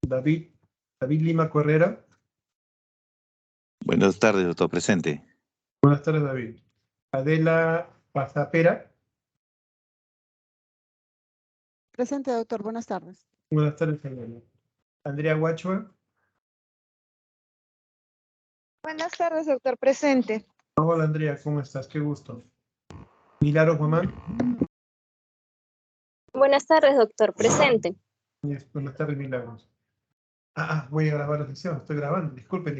David Lima Correra. Buenas tardes, doctor. Presente. Buenas tardes, David. Adela Pazapera. Presente, doctor. Buenas tardes. Buenas tardes, Adela. Andrea Guachua. Buenas tardes, doctor. Presente. Hola, Andrea. ¿Cómo estás? Qué gusto. Milagros, mamá. Buenas tardes, doctor. Presente. Yes, buenas tardes, Milagros. Voy a grabar la sesión. Estoy grabando. Disculpe.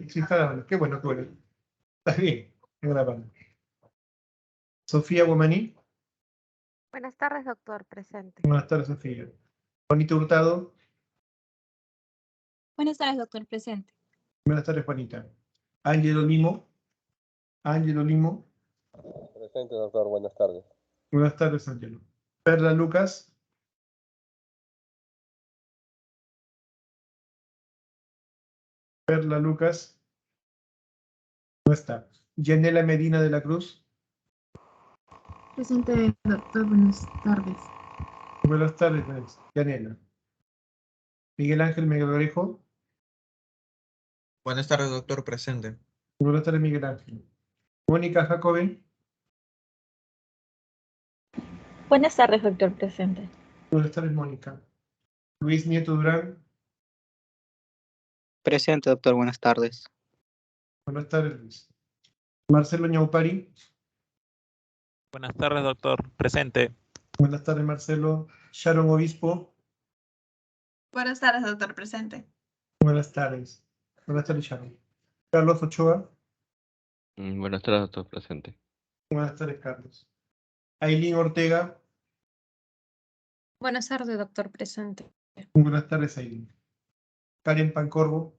Sí, está grabando. Qué bueno. Está bien. Estoy grabando. Sofía Guamaní. Buenas tardes, doctor. Presente. Buenas tardes, Sofía. Juanito Hurtado. Buenas tardes, doctor. Presente. Buenas tardes, Juanita. Ángelo Limo. Presente, doctor. Buenas tardes. Buenas tardes, Ángelo. Perla Lucas. No está. Yanela Medina de la Cruz. Presente, doctor. Buenas tardes. Buenas tardes, Yanela. Miguel Ángel Melgarejo. Buenas tardes, doctor. Presente. Buenas tardes, Miguel Ángel. Mónica Jacobi. Buenas tardes, doctor. Presente. Buenas tardes, Mónica. Luis Nieto Durán. Presente, doctor. Buenas tardes. Buenas tardes, Luis. Marcelo Ñaupari. Buenas tardes, doctor. Presente. Buenas tardes, Marcelo. Sharon Obispo. Buenas tardes, doctor. Presente. Buenas tardes. Buenas tardes, Sharon. Carlos Ochoa. Buenas tardes, doctor. Presente. Buenas tardes, Carlos. Ailín Ortega. Buenas tardes, doctor. Presente. Buenas tardes, Ailín. Karen Pancorbo.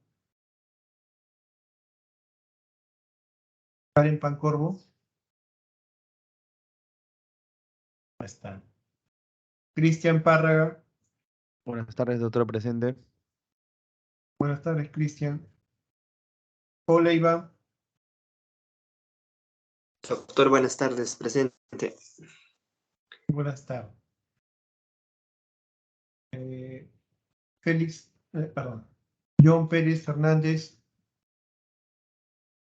No está. Cristian Párraga. Buenas tardes, doctor. Presente. Buenas tardes, Cristian. Paul Leiva. Doctor, buenas tardes. Presente. Buenas tardes. John Pérez Fernández.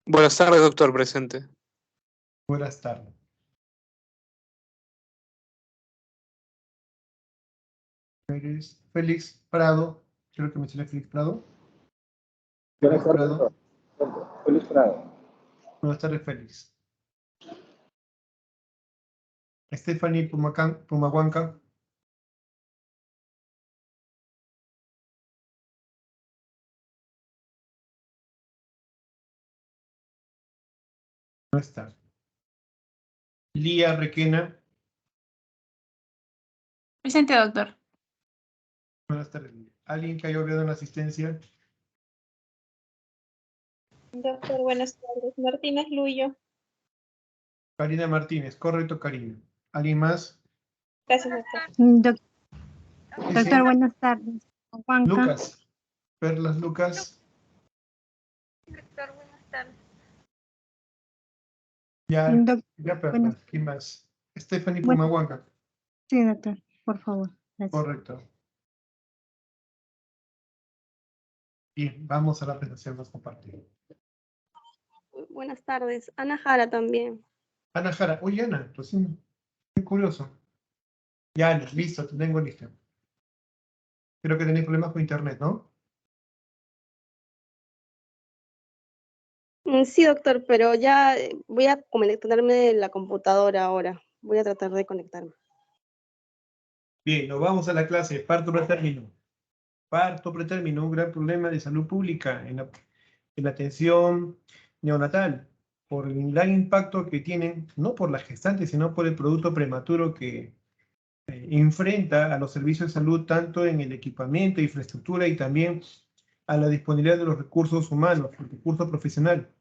Buenas tardes, doctor. Presente. Buenas tardes. Félix Prado. Creo que mencioné Félix Prado. Buenas tardes, doctor. Félix Prado. Buenas tardes, Félix. Stephanie Pumahuanca. No está. Lía Requena. Presente, doctor. Buenas tardes, Lía. ¿Alguien que haya olvidado en la asistencia? Doctor, buenas tardes. Martínez Luyo. Karina Martínez. Correcto, Karina. ¿Alguien más? Gracias, doctor. Doctor, buenas tardes. Juanca. Lucas. Perlas Lucas. Doctor, buenas tardes. Ya Perlas. ¿Quién más? Stephanie Pumahuanca. Sí, doctor. Por favor. Gracias. Correcto. Bien, vamos a la presentación más compartida. Buenas tardes. Ana Jara también. Ana Jara. Oye, Ana, recién. Qué curioso. Ya, Ana, listo, te tengo listo. Creo que tenéis problemas con internet, ¿no? Sí, doctor, pero ya voy a conectarme de la computadora ahora. Voy a tratar de conectarme. Bien, nos vamos a la clase. Parto pretérmino. Parto pretérmino, un gran problema de salud pública en la atención neonatal, por el gran impacto que tienen, no por las gestantes, sino por el producto prematuro que enfrenta a los servicios de salud, tanto en el equipamiento, infraestructura y también a la disponibilidad de los recursos humanos, el recurso profesional.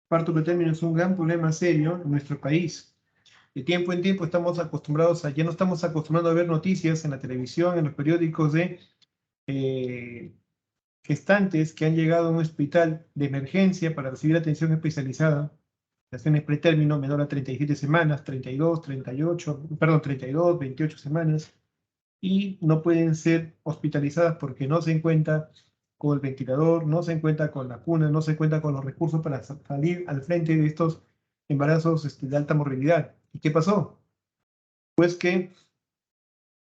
Parto pretérmino es un gran problema serio en nuestro país. De tiempo en tiempo estamos acostumbrados ya no estamos acostumbrados a ver noticias en la televisión, en los periódicos de gestantes que han llegado a un hospital de emergencia para recibir atención especializada, gestaciones pretérmino menor a 37 semanas, 32, 28 semanas, y no pueden ser hospitalizadas porque no se encuentra con el ventilador, no se encuentra con la cuna, no se encuentra con los recursos para salir al frente de estos embarazos de alta morbilidad. ¿Y qué pasó? Pues que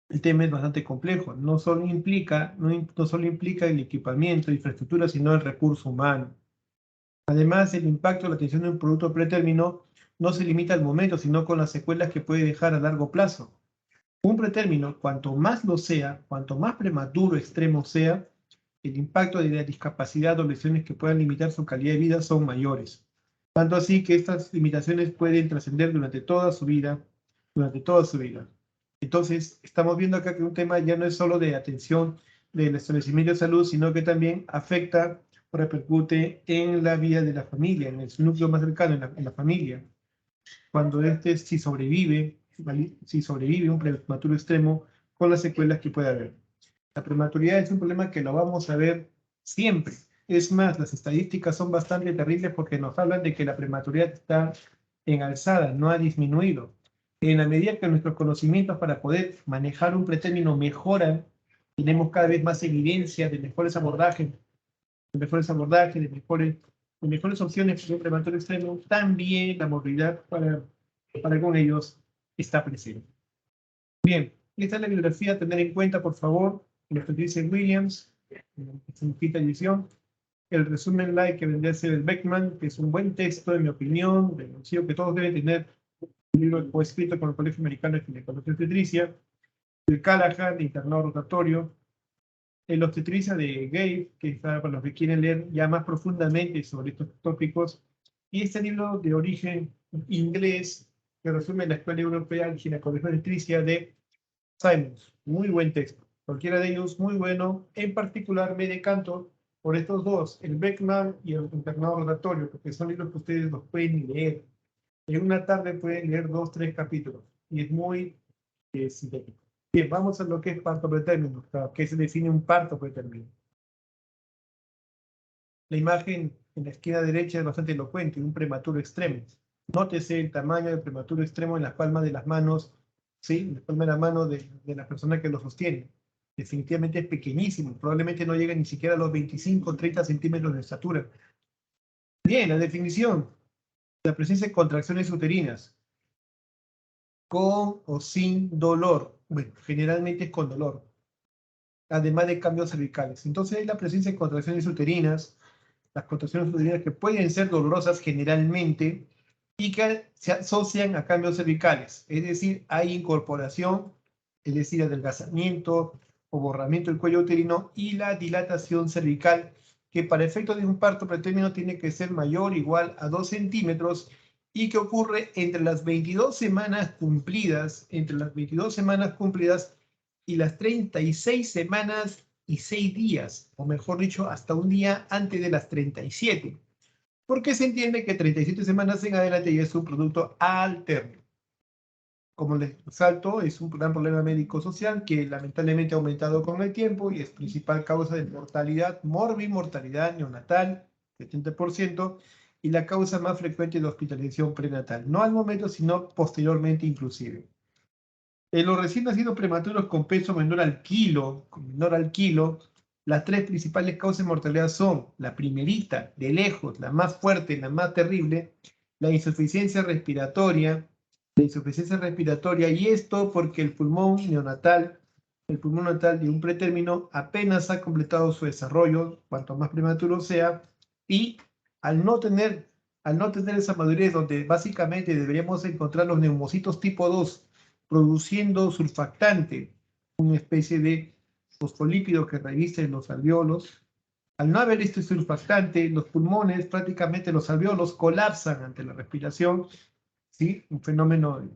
el tema es bastante complejo. No solo implica el equipamiento, la infraestructura, sino el recurso humano. Además, el impacto de la atención de un producto pretérmino no se limita al momento, sino con las secuelas que puede dejar a largo plazo. Un pretérmino, cuanto más lo sea, cuanto más prematuro extremo sea, el impacto de la discapacidad o lesiones que puedan limitar su calidad de vida son mayores. Tanto así que estas limitaciones pueden trascender durante toda su vida, Entonces, estamos viendo acá que un tema ya no es solo de atención del establecimiento de salud, sino que también afecta o repercute en la vida de la familia, en el núcleo más cercano, en la familia. Cuando si sobrevive un prematuro extremo con las secuelas que puede haber. La prematuridad es un problema que lo vamos a ver siempre. Es más, las estadísticas son bastante terribles porque nos hablan de que la prematuridad está en alzada, no ha disminuido. En la medida que nuestros conocimientos para poder manejar un pretérmino mejoran, tenemos cada vez más evidencia de mejores abordajes, de mejores opciones para un prematuro extremo. También la movilidad para con ellos está presente. Bien, esta es la bibliografía a tener en cuenta, por favor. Lo que dice Williams, en quinta edición. El resumen light que vendría a ser el Beckman, que es un buen texto, en mi opinión, denuncio que todos deben tener un libro coescrito con el Colegio Americano de Ginecología y Obstetricia. El Callahan, de internado rotatorio. El obstetricia de Gabe, que está para los que quieren leer ya más profundamente sobre estos tópicos. Y este libro de origen inglés, que resume la Escuela Europea de Ginecología y Obstetricia de Simons. Muy buen texto. Cualquiera de ellos muy bueno. En particular me decanto por estos dos, el Beckman y el internado rotatorio, porque son libros que ustedes los pueden leer. En una tarde pueden leer 2, 3 capítulos. Y es muy sintético. Bien, vamos a lo que es parto pretérmino. ¿Qué se define un parto pretérmino? La imagen en la esquina derecha es bastante elocuente, un prematuro extremo. Nótese el tamaño del prematuro extremo en las palmas de las manos, ¿sí? En la palma de la mano de la persona que lo sostiene. Definitivamente es pequeñísimo, probablemente no llega ni siquiera a los 25 o 30 centímetros de estatura. Bien, la definición. La presencia de contracciones uterinas. Con o sin dolor. Bueno, generalmente es con dolor. Además de cambios cervicales. Entonces hay la presencia de contracciones uterinas. Las contracciones uterinas que pueden ser dolorosas generalmente y que se asocian a cambios cervicales. Es decir, hay incorporación, es decir, adelgazamiento o borramiento del cuello uterino y la dilatación cervical, que para efectos de un parto pretérmino tiene que ser mayor o igual a 2 centímetros y que ocurre entre las 22 semanas cumplidas, y las 36 semanas y 6 días, o mejor dicho, hasta un día antes de las 37. Porque se entiende que 37 semanas en adelante ya es un producto alterno. Como les resalto, es un gran problema médico-social que lamentablemente ha aumentado con el tiempo y es principal causa de mortalidad, morbimortalidad neonatal, 70%, y la causa más frecuente de hospitalización prenatal. No al momento, sino posteriormente inclusive. En los recién nacidos prematuros con peso menor al kilo, las 3 principales causas de mortalidad son la primerita, de lejos, la más fuerte, la más terrible, la insuficiencia respiratoria, y esto porque el pulmón natal de un pretérmino apenas ha completado su desarrollo, cuanto más prematuro sea, y al no tener esa madurez donde básicamente deberíamos encontrar los neumocitos tipo 2 produciendo surfactante, una especie de fosfolípido que reviste los alveolos. Al no haber este surfactante, los pulmones, prácticamente los alveolos, colapsan ante la respiración, ¿sí? Un fenómeno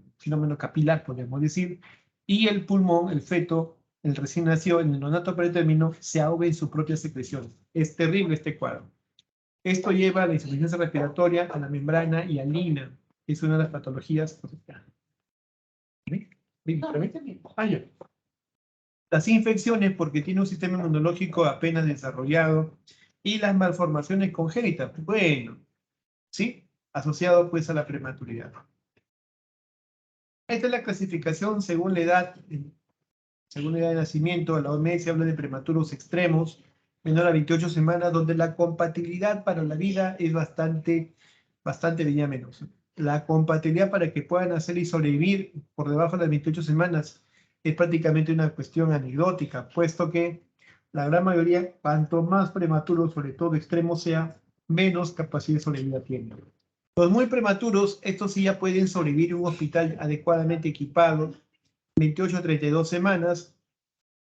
capilar, podríamos decir, y el pulmón, el feto, el recién nacido, en el neonato pretérmino, se ahoga en sus propias secreciones. Es terrible este cuadro. Esto lleva a la insuficiencia respiratoria, a la membrana y hialina. Es una de las patologías. Las infecciones porque tiene un sistema inmunológico apenas desarrollado y las malformaciones congénitas, bueno, ¿sí? Asociado pues a la prematuridad. Esta es la clasificación según la edad, según edad de nacimiento, la OMS habla de prematuros extremos, menor a 28 semanas, donde la compatibilidad para la vida es bastante venía menos. La compatibilidad para que puedan nacer y sobrevivir por debajo de las 28 semanas es prácticamente una cuestión anecdótica, puesto que la gran mayoría, cuanto más prematuro, sobre todo extremo sea, menos capacidad de sobrevivir tienen. Los muy prematuros, estos sí ya pueden sobrevivir en un hospital adecuadamente equipado, 28 a 32 semanas.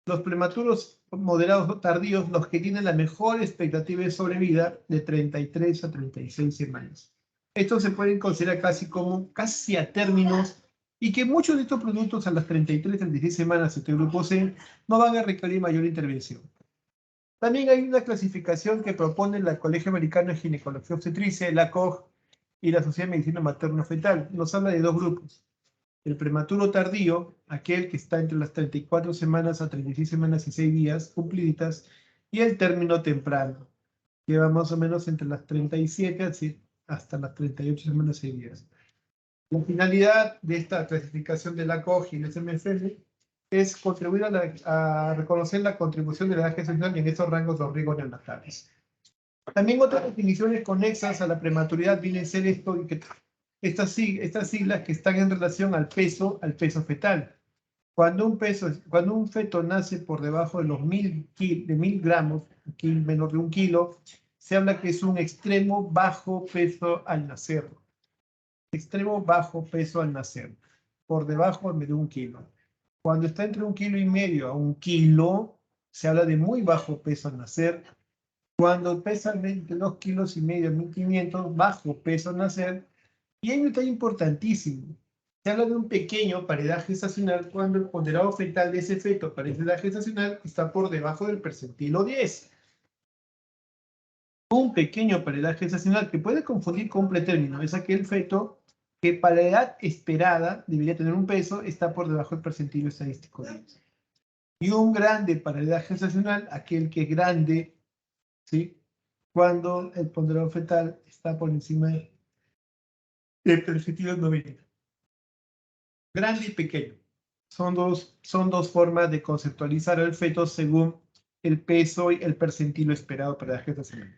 Los prematuros moderados o tardíos, los que tienen la mejor expectativa de sobrevida, de 33 a 36 semanas. Estos se pueden considerar casi a términos, y que muchos de estos productos a las 33, 36 semanas, este grupo C, no van a requerir mayor intervención. También hay una clasificación que propone el Colegio Americano de Ginecología Obstetricia, la COG, y la Sociedad de Medicina Materno-Fetal. Nos habla de dos grupos. El prematuro tardío, aquel que está entre las 34 semanas a 36 semanas y 6 días cumpliditas, y el término temprano, que va más o menos entre las 37 hasta las 38 semanas y 6 días. La finalidad de esta clasificación de la COG y el SMFM es contribuir a reconocer la contribución de la edad gestacional en estos rangos de riesgo neonatales. También otras definiciones conexas a la prematuridad vienen a ser estas siglas que están en relación al peso fetal. Cuando un feto nace por debajo de los 1000 gramos, menor de 1 kilo, se habla que es un extremo bajo peso al nacer. Extremo bajo peso al nacer, por debajo de 1 kilo. Cuando está entre 1,5 kilos a 1 kilo, se habla de muy bajo peso al nacer. Cuando pesa entre 2,5 kilos a 1,500, bajo peso al nacer. Y hay un detalle importantísimo. Se habla de un pequeño para edad gestacional cuando el ponderado fetal de ese feto para esa edad gestacional está por debajo del percentilo 10. Un pequeño para edad gestacional que puede confundir con un pretérmino es aquel feto que para la edad esperada debería tener un peso, está por debajo del percentilo estadístico 10. Y un grande para la edad gestacional, aquel que es grande, ¿sí?, cuando el ponderado fetal está por encima del percentilo 90. Grande y pequeño. Son dos formas de conceptualizar al feto según el peso y el percentilo esperado para la gestación.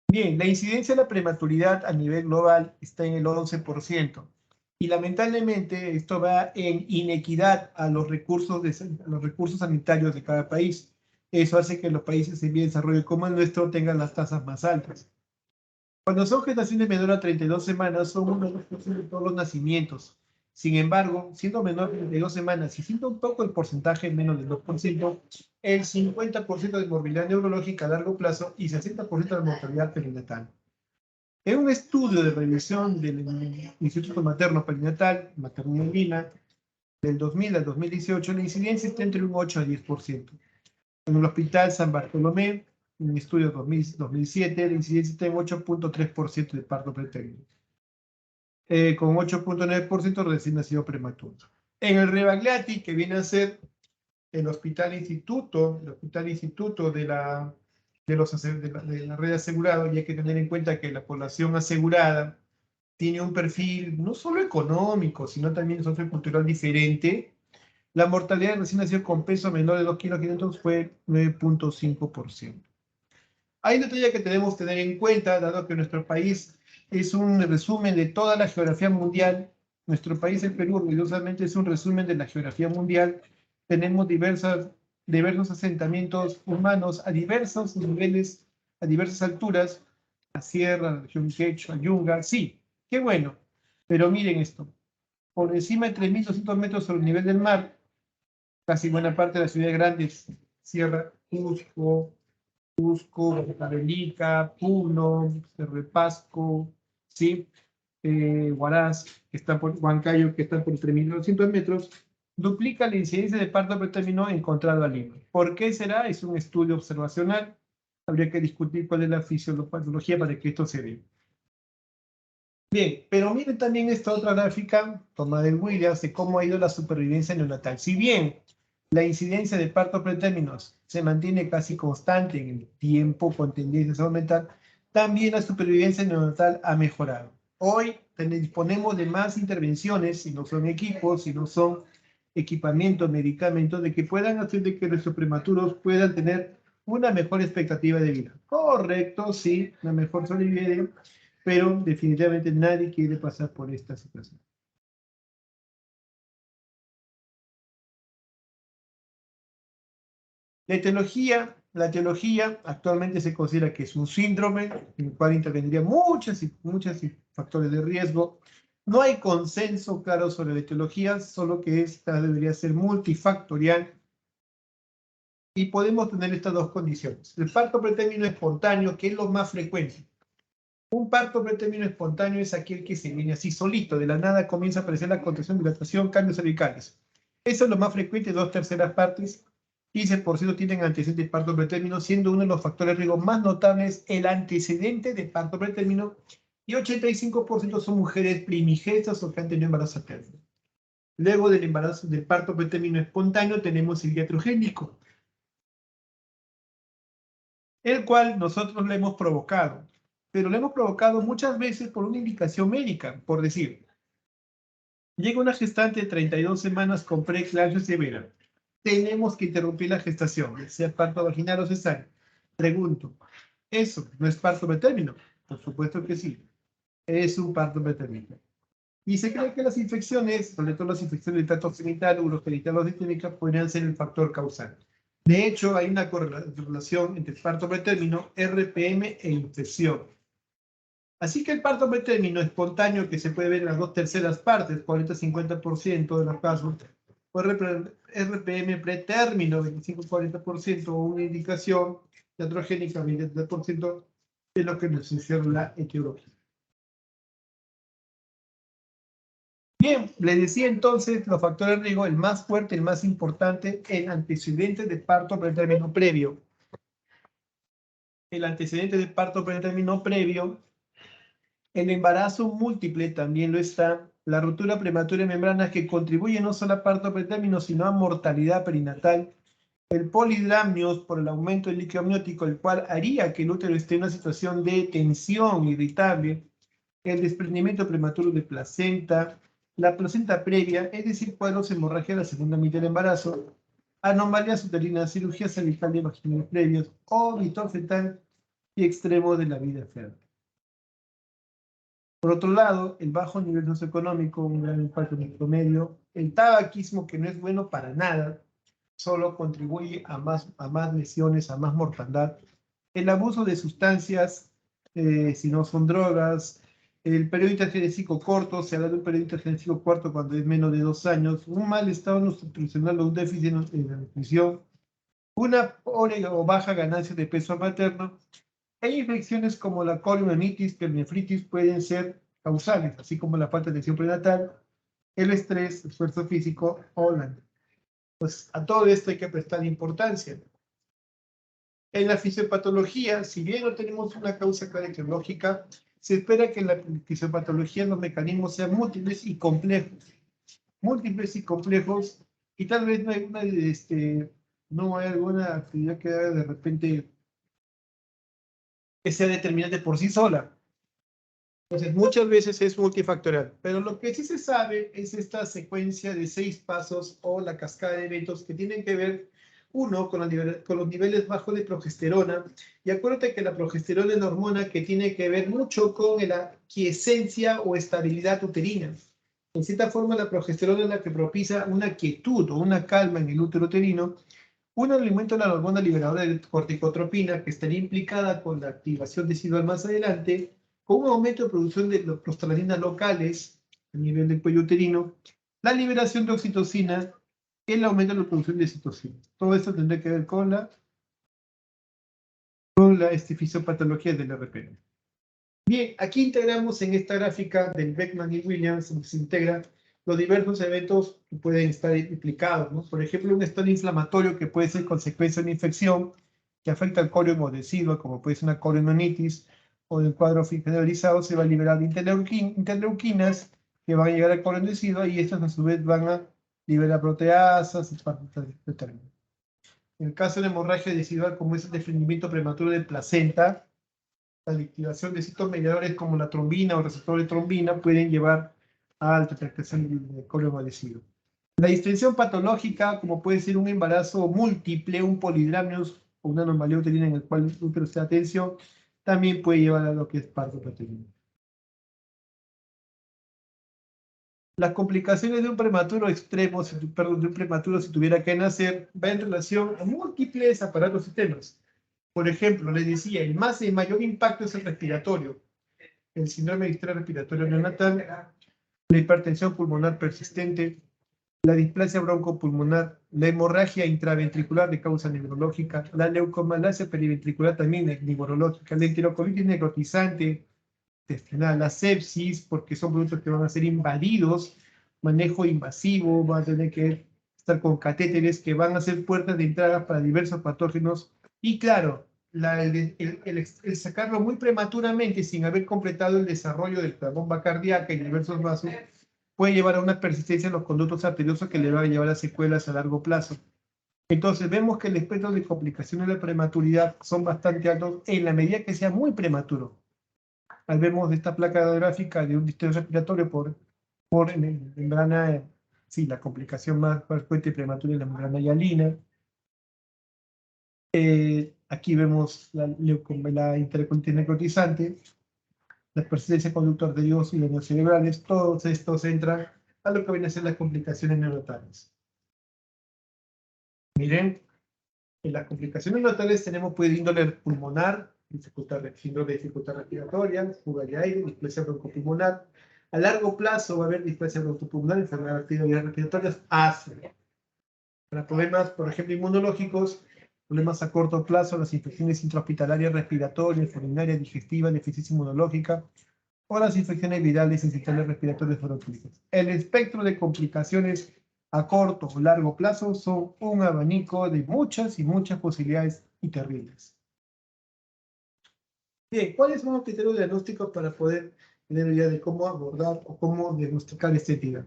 Bien, la incidencia de la prematuridad a nivel global está en el 11%. Y lamentablemente esto va en inequidad a los recursos sanitarios de cada país. Eso hace que los países en vía de desarrollo como el nuestro tengan las tasas más altas. Cuando son gestaciones menores a 32 semanas, son 1,2% de todos los nacimientos. Sin embargo, siendo menor de 32 semanas y siendo un poco el porcentaje menos del 2%, el 50% de morbilidad neurológica a largo plazo y 60% de mortalidad perinatal. En un estudio de revisión del Instituto Materno Perinatal, Maternidad Divina, del 2000 al 2018, la incidencia está entre un 8 a 10%. En el Hospital San Bartolomé, en un estudio 2007, la incidencia está en 8.3% de parto pretérmino. Con 8.9% recién nacido prematuro. En el Rebagliati, que viene a ser el Hospital Instituto de la red asegurada, y hay que tener en cuenta que la población asegurada tiene un perfil no solo económico, sino también sociocultural diferente. La mortalidad de recién nacido con peso menor de 2,5 kg fue 9.5%. Hay un detalle que debemos tener en cuenta, dado que nuestro país es un resumen de toda la geografía mundial. Nuestro país, el Perú, orgullosamente es un resumen de la geografía mundial. Tenemos diversos asentamientos humanos a diversos niveles, a diversas alturas, la sierra, la región Quechua, Yunga, sí, qué bueno. Pero miren esto, por encima de 3.200 metros sobre el nivel del mar, casi buena parte de las ciudades grandes, Sierra, Cusco, Huancavelica, Puno, Cerro de Pasco, ¿sí? Huaraz, que está por Huancayo, que está por 3.200 metros, duplica la incidencia de parto pretérmino encontrado a Lima. ¿Por qué será? Es un estudio observacional. Habría que discutir cuál es la fisiología para que esto se dé. Bien, pero miren también esta otra gráfica, tomada de Williams, de cómo ha ido la supervivencia neonatal. Si bien la incidencia de partos pretérminos se mantiene casi constante en el tiempo con tendencias a aumentar, también la supervivencia neonatal ha mejorado. Hoy disponemos de más intervenciones, si no son equipos, si no son equipamiento, medicamentos, de que puedan hacer de que nuestros prematuros puedan tener una mejor expectativa de vida. Correcto, sí, una mejor sobrevida, pero definitivamente nadie quiere pasar por esta situación. La etiología actualmente se considera que es un síndrome en el cual intervendría muchos factores de riesgo. No hay consenso claro sobre la etiología, solo que esta debería ser multifactorial. Y podemos tener estas dos condiciones. El parto pretérmino espontáneo, que es lo más frecuente. Un parto pretérmino espontáneo es aquel que se viene así solito, de la nada comienza a aparecer la contracción, dilatación, cambios cervicales. Eso es lo más frecuente, 2/3 partes. 15% tienen antecedentes de parto pretérmino, siendo uno de los factores de riesgo más notables el antecedente de parto pretérmino, y 85% son mujeres primigestas o que han tenido embarazo término. Luego del embarazo del parto pretérmino espontáneo tenemos el iatrogénico, el cual nosotros le hemos provocado, pero lo hemos provocado muchas veces por una indicación médica, por decir, llega una gestante de 32 semanas con preeclampsia severa. Tenemos que interrumpir la gestación, sea parto vaginal o cesárea. Pregunto, ¿eso no es parto pretérmino? Por supuesto que sí, es un parto pretérmino. Y se cree que las infecciones, sobre todo las infecciones del tracto genital, urogenital o sistémica, podrían ser el factor causal. De hecho, hay una correlación entre parto pretérmino, RPM e infección. Así que el parto pretérmino espontáneo, que se puede ver en las 2/3 partes, 40-50% de los casos, o RPM pretérmino, 25-40%, o una indicación iatrogénica, 23%, de lo que nos encierra la etiología. Bien, le decía entonces los factores de riesgo, el más fuerte, el más importante, el antecedente de parto pretérmino previo. El antecedente de parto pretérmino previo, el embarazo múltiple también lo está, la ruptura prematura de membranas que contribuye no solo a parto pretérmino, sino a mortalidad perinatal, el polidramnios por el aumento del líquido amniótico, el cual haría que el útero esté en una situación de tensión irritable, el desprendimiento prematuro de placenta, la placenta previa, es decir, cuadros de hemorragia de la segunda mitad del embarazo, anomalías uterinas, cirugías cervicales vaginales previas, óbito fetal y extremo de la vida fértil. Por otro lado, el bajo nivel socioeconómico, un gran impacto en el promedio, el tabaquismo, que no es bueno para nada, solo contribuye a más lesiones, a más mortandad, el abuso de sustancias, si no son drogas, el periodo intergenésico corto, se habla de un periodo intergenésico corto cuando es menos de 2 años, un mal estado nutricional o un déficit en la nutrición, una pobre o baja ganancia de peso materno, e infecciones como la colonitis, pielonefritis pueden ser causales, así como la falta de atención prenatal, el estrés, el esfuerzo físico o la... Pues a todo esto hay que prestar importancia. En la fisiopatología, si bien no tenemos una causa clara etiológica, se espera que en la fisiopatología los mecanismos sean múltiples y complejos. Múltiples y complejos, y tal vez no hay alguna actividad que haga de repente que sea determinante por sí sola. Entonces, muchas veces es multifactorial. Pero lo que sí se sabe es esta secuencia de 6 pasos o la cascada de eventos que tienen que ver, uno, con los niveles bajos de progesterona. Y acuérdate que la progesterona es una hormona que tiene que ver mucho con la quiesencia o estabilidad uterina. En cierta forma, la progesterona es la que propicia una quietud o una calma en el útero uterino. Un aumento de la hormona liberadora de corticotropina, que estaría implicada con la activación decidual más adelante, con un aumento de producción de prostaglandinas locales a nivel del cuello uterino, la liberación de oxitocina, el aumento de la producción de citocina. Todo esto tendrá que ver con la fisiopatología del RPM. Bien, aquí integramos en esta gráfica del Beckman y Williams, se integra los diversos eventos que pueden estar implicados, ¿no? Por ejemplo, un estado inflamatorio que puede ser consecuencia de una infección que afecta al colon o deciduo, como puede ser una colonitis o el cuadro generalizado, se va a liberar interleuquinas que van a llegar al colon deciduo y estas a su vez van a liberar proteasas y partes determinadas. En el caso de la hemorragia decidual, como es el desprendimiento prematuro de placenta, la activación de citomediadores como la trombina o receptor de trombina pueden llevar a la detectación del colon deciduo. La distensión patológica, como puede ser un embarazo múltiple, un polidramios o una anomalía uterina en el cual el útero está tensión, también puede llevar a lo que es parto preterino. Las complicaciones de un prematuro extremo, perdón, de un prematuro si tuviera que nacer, va en relación a múltiples aparatos sistemas. Por ejemplo, les decía, el mayor impacto es el respiratorio, el síndrome de distrés respiratorio neonatal, la hipertensión pulmonar persistente, la displasia broncopulmonar, la hemorragia intraventricular de causa neurológica, la leucomalacia periventricular también neurológica, la enterocolitis necrotizante intestinal, la sepsis, porque son productos que van a ser invadidos, manejo invasivo, van a tener que estar con catéteres que van a ser puertas de entrada para diversos patógenos. Y claro, el sacarlo muy prematuramente sin haber completado el desarrollo de la bomba cardíaca y diversos vasos puede llevar a una persistencia en los conductos arteriosos que le va a llevar a secuelas a largo plazo. Entonces vemos que el espectro de complicaciones de la prematuridad son bastante altos en la medida que sea muy prematuro. Ahí vemos esta placa gráfica de un distrés respiratorio por membrana, sí, la complicación más frecuente y prematura es la membrana hialina. Aquí vemos la intercolitis necrotizante, la persistencia de conducto arterioso y daños cerebrales. Todos estos entran a lo que vienen a ser las complicaciones neonatales. Miren, en las complicaciones neonatales tenemos índole pulmonar, síndrome de dificultad respiratoria, fuga de aire, displasia broncopulmonar. A largo plazo va a haber displasia broncopulmonar, enfermedades respiratorias, asma. Para problemas, por ejemplo, inmunológicos, problemas a corto plazo, las infecciones intrahospitalarias respiratorias, urinarias, digestivas, deficiencia inmunológica, o las infecciones virales incitales respiratorias fenotípicas. El espectro de complicaciones a corto o largo plazo son un abanico de muchas y muchas posibilidades y terribles. Bien, ¿cuáles son los criterios diagnósticos para poder tener idea de cómo abordar o cómo diagnosticar esta entidad?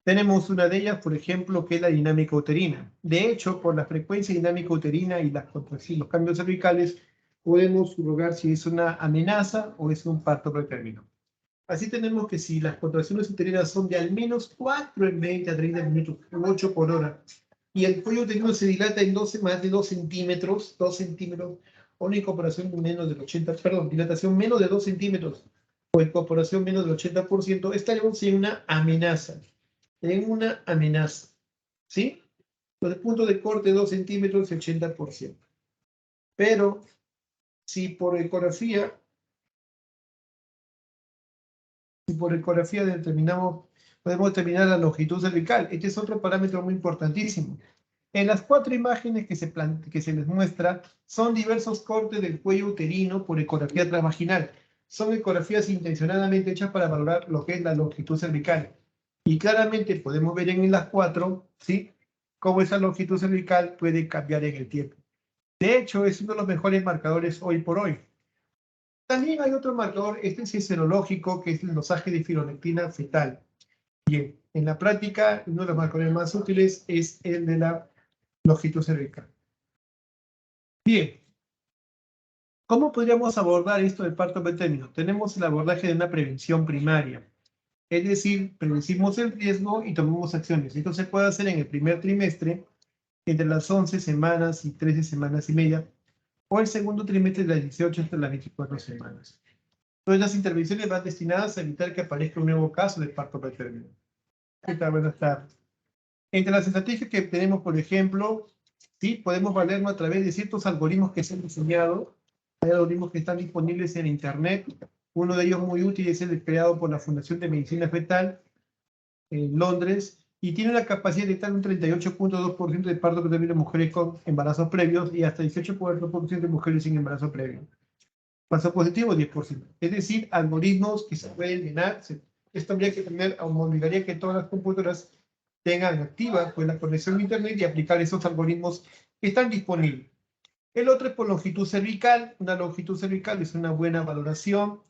Tenemos una de ellas, por ejemplo, que es la dinámica uterina. De hecho, por la frecuencia dinámica uterina y los cambios cervicales, podemos subrogар si es una amenaza o es un parto pretérmino. Así tenemos que si las contracciones uterinas son de al menos 4 en 20 a 30 minutos, 8 por hora, y el cuello uterino se dilata en más de 2 centímetros, o una incorporación menos del 80, perdón, dilatación menos de 2 centímetros, o incorporación menos del 80%, estaríamos en una amenaza. ¿Sí? Los puntos de corte 2 centímetros y 80%. Pero, si por ecografía podemos determinar la longitud cervical. Este es otro parámetro muy importantísimo. En las 4 imágenes que se les muestra, son diversos cortes del cuello uterino por ecografía transvaginal. Son ecografías intencionadamente hechas para valorar lo que es la longitud cervical. Y claramente podemos ver en las 4, ¿sí?, cómo esa longitud cervical puede cambiar en el tiempo. De hecho, es uno de los mejores marcadores hoy por hoy. También hay otro marcador, este sí es serológico, que es el dosaje de fibronectina fetal. Bien, en la práctica, uno de los marcadores más útiles es el de la longitud cervical. Bien, ¿cómo podríamos abordar esto del parto pretérmino? Tenemos el abordaje de una prevención primaria. Es decir, predecimos el riesgo y tomamos acciones. Esto se puede hacer en el primer trimestre, entre las 11 semanas y 13 semanas y media, o el segundo trimestre de las 18 hasta las 24 semanas. Todas las intervenciones van destinadas a evitar que aparezca un nuevo caso de parto pretérmino. Buenas tardes. Entre las estrategias que tenemos, por ejemplo, ¿sí?, podemos valernos a través de ciertos algoritmos que se han diseñado. Hay algoritmos que están disponibles en Internet. Uno de ellos muy útil es el creado por la Fundación de Medicina Fetal en Londres, y tiene una capacidad de detectar un 38.2% de parto pretérmino en mujeres con embarazos previos y hasta 18.2% de mujeres sin embarazo previo. Falso positivo, 10%. Es decir, algoritmos que se pueden llenar. Esto habría que tener, obligaría que todas las computadoras tengan activa pues, la conexión a Internet y aplicar esos algoritmos que están disponibles. El otro es por longitud cervical. Una longitud cervical es una buena valoración,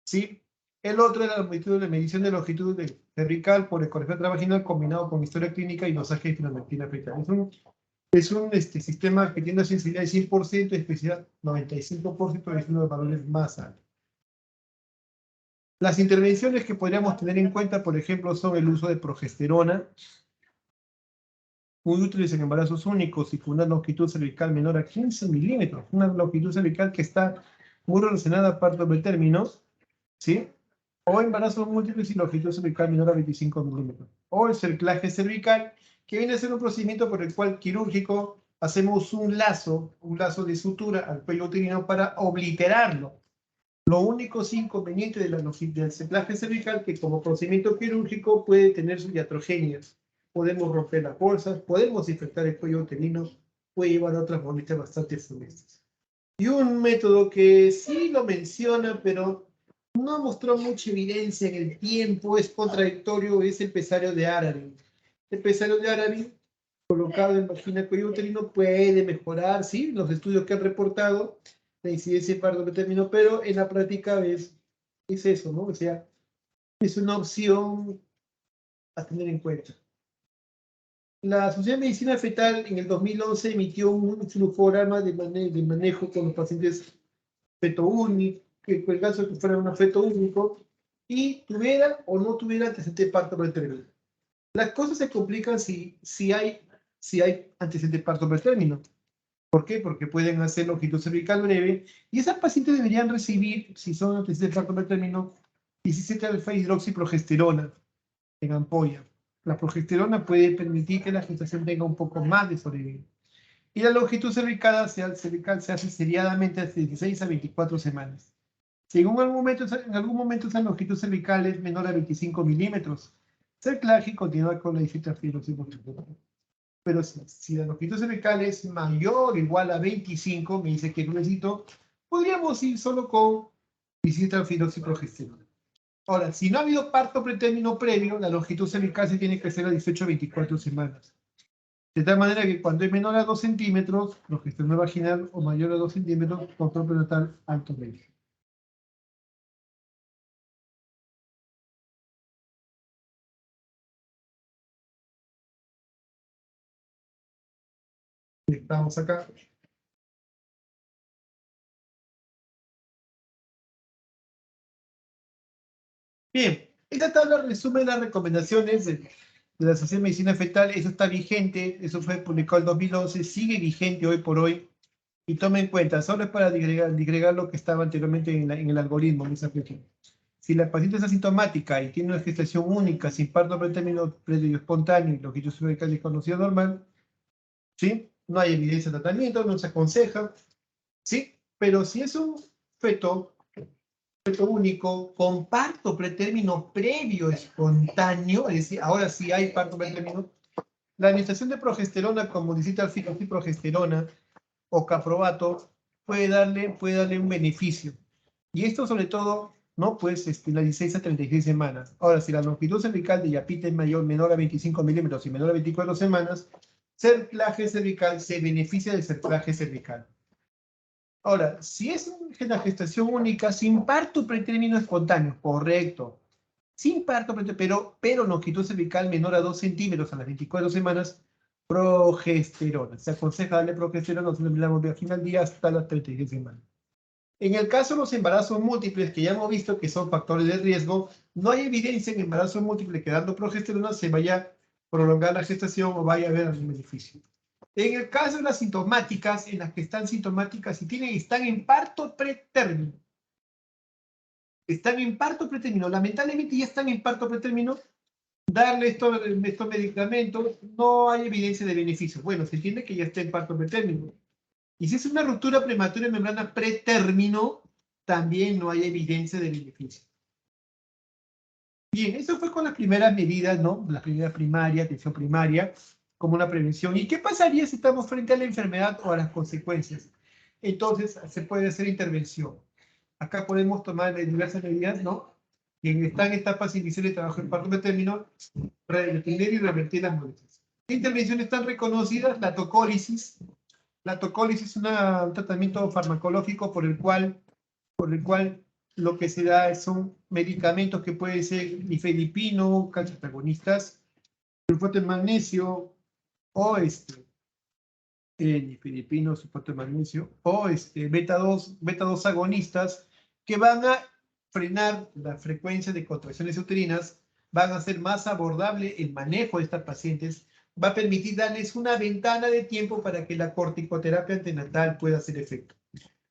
¿sí? El otro es la longitud de medición de longitud cervical por ecografía transvaginal combinado con historia clínica y dosaje de fibronectina fetal. Es un sistema que tiene una sensibilidad de 100% y especificidad 95%, es uno de los valores más altos. Las intervenciones que podríamos tener en cuenta, por ejemplo, son el uso de progesterona. muy útiles en embarazos únicos y con una longitud cervical menor a 15 milímetros, una longitud cervical que está muy relacionada a parto pretérmino, ¿sí? O embarazos múltiples y longitud cervical menor a 25 milímetros. O el cerclaje cervical, que viene a ser un procedimiento por el cual quirúrgico hacemos un lazo de sutura al cuello uterino para obliterarlo. Lo único inconveniente del cerclaje cervical que como procedimiento quirúrgico puede tener sus iatrogenias. Podemos romper las bolsas, podemos infectar el cuello uterino, puede llevar a otras molestias bastante funestas. Y un método que sí lo menciona, pero no mostró mucha evidencia en el tiempo, es contradictorio, es el pesario de Arabi. El pesario de Arabi, colocado en vagina cuello uterino, puede mejorar, ¿sí? Los estudios que han reportado la incidencia de parto pretérmino, pero en la práctica es eso, ¿no? O sea, es una opción a tener en cuenta. La Sociedad de Medicina Fetal en el 2011 emitió un flujograma de manejo con los pacientes feto único, que en el caso de que fuera un feto único, y tuviera o no tuviera antecedente de parto pretérmino. Las cosas se complican si hay antecedente de parto pretérmino. ¿Por qué? Porque pueden hacer longitud cervical breve, y esas pacientes deberían recibir, si son antecedentes de parto pretérmino, 17 alfa-hidroxiprogesterona en ampolla. La progesterona puede permitir que la gestación tenga un poco más de sobrevida. Y la longitud cervical se hace seriadamente de 16 a 24 semanas. Si en algún momento esa longitud cervical es menor a 25 milímetros, cerclaje continúa con la difitalfibrosis. Pero si la longitud cervical es mayor o igual a 25, me dice que no necesito, podríamos ir solo con difitalfibroxiprogesterona. Ahora, si no ha habido parto pretérmino previo, la longitud cervical se tiene que hacer a 18 a 24 semanas. De tal manera que cuando es menor a 2 centímetros, progesterona vaginal, o mayor a 2 centímetros, control prenatal alto medio. Estamos acá. Bien, esta tabla resume las recomendaciones de la Sociedad de Medicina Fetal. Eso está vigente, eso fue publicado en 2011, sigue vigente hoy por hoy. Y tome en cuenta, solo es para digregar lo que estaba anteriormente en el algoritmo, en esa cuestión. Si la paciente es asintomática y tiene una gestación única, sin parto pretérmino previo espontáneo y longitud cervical desconocida normal, ¿sí? No hay evidencia de tratamiento, no se aconseja, ¿sí? Pero si es un feto único con parto pretérmino previo espontáneo, es decir, ahora sí hay parto pretérmino, la administración de progesterona como difitalfibroxiprogesterona o caprobato puede darle un beneficio. Y esto sobre todo, ¿no? Pues las 16 a 36 semanas. Ahora, si la longitud cervical de Yapita es menor a 25 milímetros y menor a 24 semanas, cerclaje cervical se beneficia del cerclaje cervical. Ahora, si es una gestación única sin parto pretérmino espontáneo, correcto. Sin parto pretérmino, pero longitud cervical menor a 2 centímetros a las 24 semanas, progesterona. Se aconseja darle progesterona al día hasta las 36 semanas. En el caso de los embarazos múltiples, que ya hemos visto que son factores de riesgo, no hay evidencia en embarazos múltiples que dando progesterona se vaya a prolongar la gestación o vaya a haber algún beneficio. En el caso de las sintomáticas, en las que están sintomáticas y están en parto pretérmino, lamentablemente ya están en parto pretérmino, darle estos medicamentos, no hay evidencia de beneficio. Bueno, se entiende que ya está en parto pretérmino. Y si es una ruptura prematura de membrana pretérmino, también no hay evidencia de beneficio. Bien, eso fue con las primeras medidas, ¿no? Las medidas primarias, atención primaria, como una prevención. ¿Y qué pasaría si estamos frente a la enfermedad o a las consecuencias? Entonces, se puede hacer intervención. Acá podemos tomar diversas medidas, ¿no? Quien está en etapas iniciales de trabajo en parto pretérmino, detener y revertir las molestias. ¿Qué intervenciones están reconocidas? La tocólisis. La tocólisis es un tratamiento farmacológico por el cual lo que se da son medicamentos que pueden ser nifedipino, calcioantagonistas, sulfato de magnesio, o nifedipino, sulfato de magnesio, o beta-2 agonistas, que van a frenar la frecuencia de contracciones uterinas, van a hacer más abordable el manejo de estas pacientes, va a permitir darles una ventana de tiempo para que la corticoterapia antenatal pueda hacer efecto.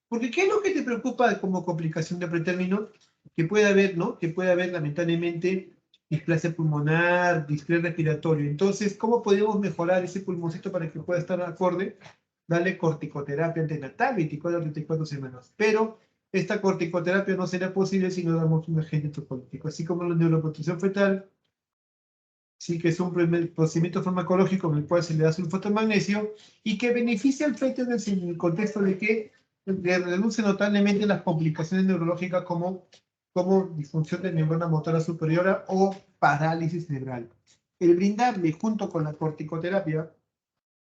Porque ¿qué es lo que te preocupa como complicación de pretérmino? Que puede haber, ¿no? Que puede haber lamentablemente displasia pulmonar, distrés respiratorio. Entonces, ¿cómo podemos mejorar ese pulmoncito para que pueda estar acorde? Darle corticoterapia antenatal, 24 a 34 semanas. Pero esta corticoterapia no será posible si no damos un agente tocolítico. Así como la neuroprotección fetal, sí que es un procedimiento farmacológico en el cual se le da sulfato de magnesio y que beneficia al feto en el contexto de que reduce notablemente las complicaciones neurológicas como disfunción de neurona motora superior o parálisis cerebral. El brindarle junto con la corticoterapia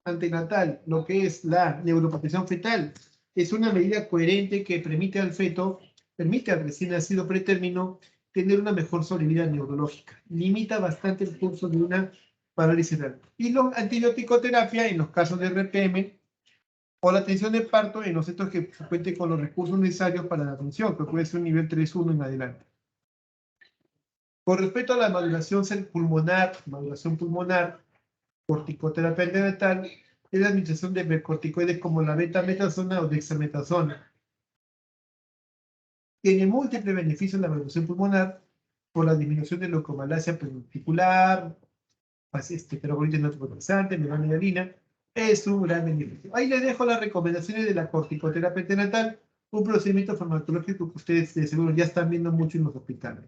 antenatal lo que es la neuroprotección fetal es una medida coherente que permite al feto, permite al recién nacido pretérmino tener una mejor solidez neurológica. Limita bastante el curso de una parálisis cerebral. Y la antibiótico-terapia en los casos de RPM o la atención de parto en los centros que cuenten con los recursos necesarios para la atención, que puede ser un nivel 3-1 en adelante. Con respecto a la maduración pulmonar, corticoterapia antenatal, es la administración de corticoides como la betametasona o dexametasona. Tiene múltiples beneficios en la maduración pulmonar por la disminución de leucomalacia periventricular, peroxidina neutroconizante, melanina, es un gran beneficio. Ahí les dejo las recomendaciones de la corticoterapia antenatal, un procedimiento farmacológico que ustedes de seguro ya están viendo mucho en los hospitales.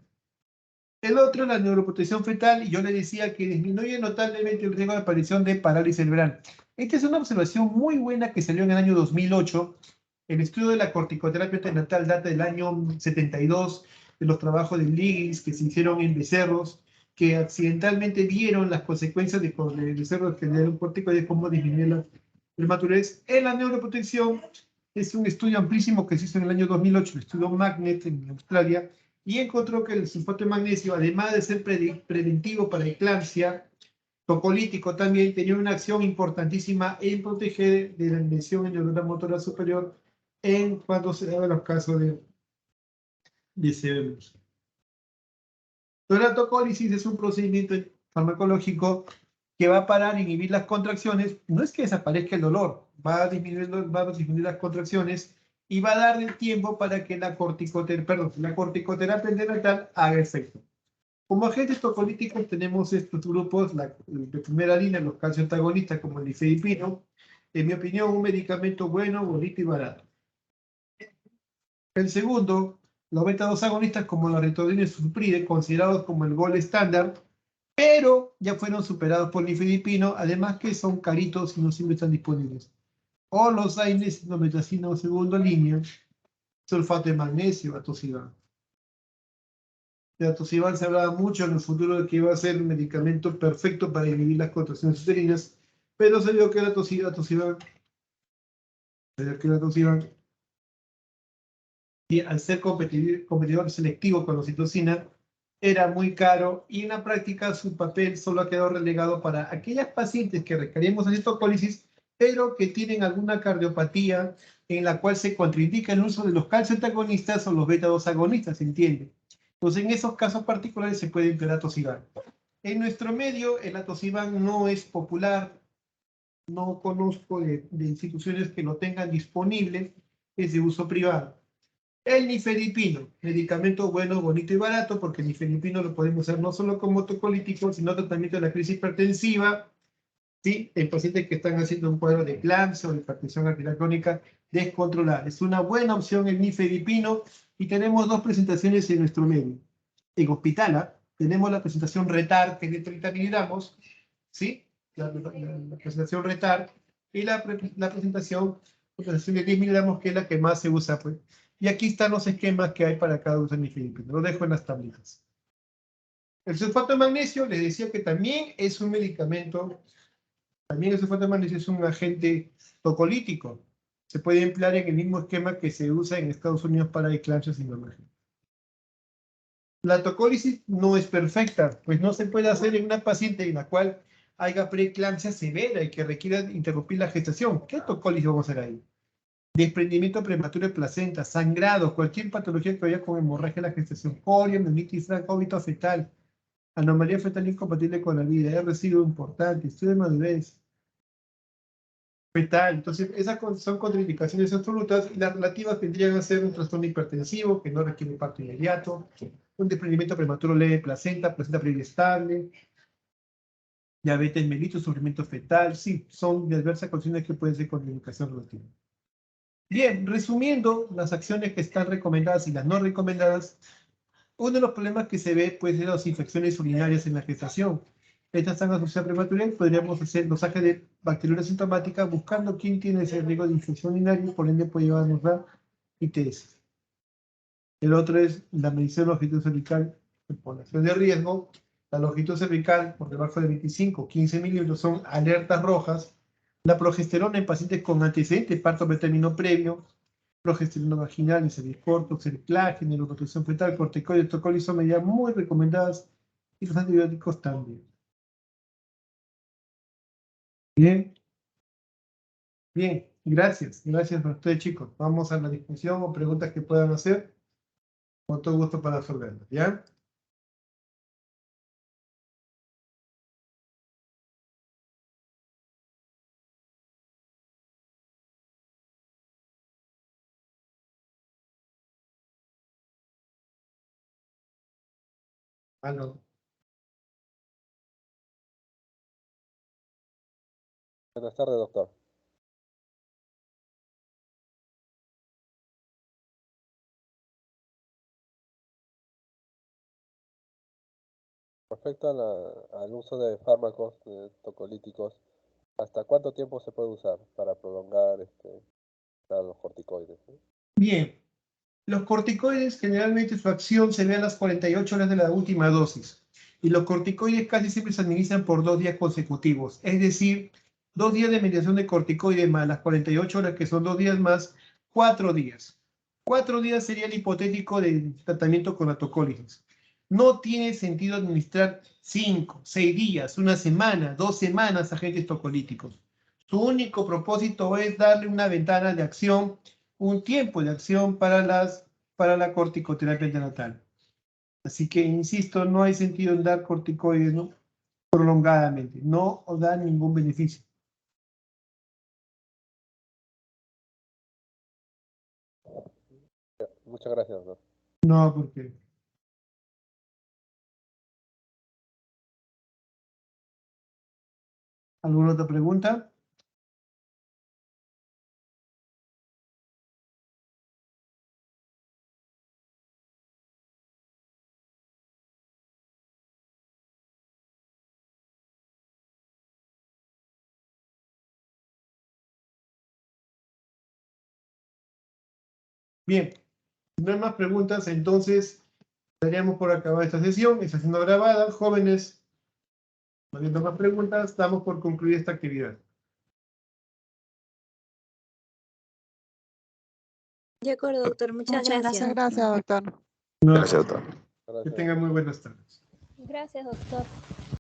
El otro, la neuroprotección fetal, y yo le decía que disminuye notablemente el riesgo de aparición de parálisis cerebral. Esta es una observación muy buena que salió en el año 2008. El estudio de la corticoterapia antenatal data del año 72, de los trabajos de Liggins que se hicieron en becerros, que accidentalmente vieron las consecuencias de becerros que le dieron corticoides, cómo disminuir la prematurez. En la neuroprotección es un estudio amplísimo que se hizo en el año 2008, el estudio Magnet en Australia, y encontró que el sulfato de magnesio, además de ser preventivo para eclampsia, tocolítico también, tenía una acción importantísima en proteger de la invención en neurona motora superior en cuando se daban los casos de CBMs. La tocólisis es un procedimiento farmacológico que va a parar, inhibir las contracciones. No es que desaparezca el dolor, va a disminuir las contracciones y va a dar el tiempo para que la corticoterapia antenatal haga efecto. Como agentes tocolíticos tenemos estos grupos, de primera línea, los calcioantagonistas como el nifedipino. En mi opinión, un medicamento bueno, bonito y barato. El segundo, los beta-2 agonistas como la retodina y sulpride, considerados como el gold estándar, pero ya fueron superados por nifedipino, además que son caritos y no siempre están disponibles. O los AINES, indometacina segunda línea, sulfato de magnesio, atosiban. De atosiban se hablaba mucho en el futuro de que iba a ser un medicamento perfecto para inhibir las contracciones uterinas, pero se vio que el atosiban, y al ser competidor selectivo con la oxitocina, era muy caro y en la práctica su papel solo ha quedado relegado para aquellas pacientes que requerimos acetocólisis, pero que tienen alguna cardiopatía en la cual se contraindica el uso de los calcioantagonistas o los beta-2 agonistas, ¿se entiende? Entonces, en esos casos particulares se puede emplear atosiban. En nuestro medio, el atosiban no es popular, no conozco de instituciones que lo tengan disponible, es de uso privado. El nifedipino, medicamento bueno, bonito y barato, porque el nifedipino lo podemos usar no solo como tocolítico, sino tratamiento de la crisis hipertensiva, ¿sí? En pacientes que están haciendo un cuadro de eclampsia o de hipertensión arterial crónica descontrolada. Es una buena opción el nifedipino y tenemos dos presentaciones en nuestro medio. En Hospitala tenemos la presentación RETAR, que es de 30 miligramos, ¿sí? La presentación RETAR y la presentación de 10 miligramos, que es la que más se usa, pues. Y aquí están los esquemas que hay para cada uso de nifedipino. Lo dejo en las tablitas. El sulfato de magnesio, les decía que también es un medicamento, también el sulfato de magnesio es un agente tocolítico. Se puede emplear en el mismo esquema que se usa en Estados Unidos para eclampsia síndrome. La tocólisis no es perfecta, pues no se puede hacer en una paciente en la cual haya preeclampsia severa y que requiera interrumpir la gestación. ¿Qué tocólisis vamos a hacer ahí? Desprendimiento prematuro de placenta, sangrado, cualquier patología que vaya con hemorragia de la gestación, polio, meningitis franca, óbito fetal. Anomalía fetal incompatible con la vida. Es residuo importante. Estudio de madurez fetal. Entonces, esas son contraindicaciones absolutas y las relativas tendrían a ser un trastorno hipertensivo que no requiere parto inmediato, un desprendimiento prematuro leve de placenta previa estable, diabetes mellitus, sufrimiento fetal. Sí, son diversas condiciones que pueden ser contraindicación relativa. Bien, resumiendo las acciones que están recomendadas y las no recomendadas, uno de los problemas que se ve puede ser las infecciones urinarias en la gestación. Estas están asociadas a prematurez, podríamos hacer dosaje de bacteriuria sintomática buscando quién tiene ese riesgo de infección urinaria y por ende puede llevarnos a ITS. El otro es la medición de longitud cervical en población de riesgo. La longitud cervical por debajo de 25, 15 milímetros son alertas rojas. La progesterona en pacientes con antecedentes de parto pretérmino previo, progesterona vaginal, inserviz corto, cerclaje, neuroprotección fetal, corticoides, tocolis son medidas muy recomendadas y los antibióticos también. Bien. Bien, gracias. Gracias a ustedes, chicos. Vamos a la discusión o preguntas que puedan hacer. Con todo gusto para resolverlas, ¿ya? No. Buenas tardes, doctor. Respecto al uso de fármacos tocolíticos, ¿hasta cuánto tiempo se puede usar para prolongar los corticoides? Bien. Los corticoides generalmente su acción se ve a las 48 horas de la última dosis. Y los corticoides casi siempre se administran por 2 días consecutivos. Es decir, 2 días de mediación de corticoides más las 48 horas, que son 2 días más, 4 días. 4 días sería el hipotético de tratamiento con la tocólisis. No tiene sentido administrar 5, 6 días, una semana, 2 semanas a agentes tocolíticos. Su único propósito es darle una ventana de acción, un tiempo de acción para la corticoterapia neonatal. Así que, insisto, no hay sentido en dar corticoides, ¿no?, prolongadamente. No da ningún beneficio. Muchas gracias, doctor. No, porque... ¿Alguna otra pregunta? Bien, si no hay más preguntas, entonces daríamos por acabada esta sesión. Está siendo grabada. Jóvenes, no habiendo más preguntas, damos por concluida esta actividad. De acuerdo, doctor. Muchas gracias. Gracias, doctor. Gracias, doctor. Que tengan muy buenas tardes. Gracias, doctor.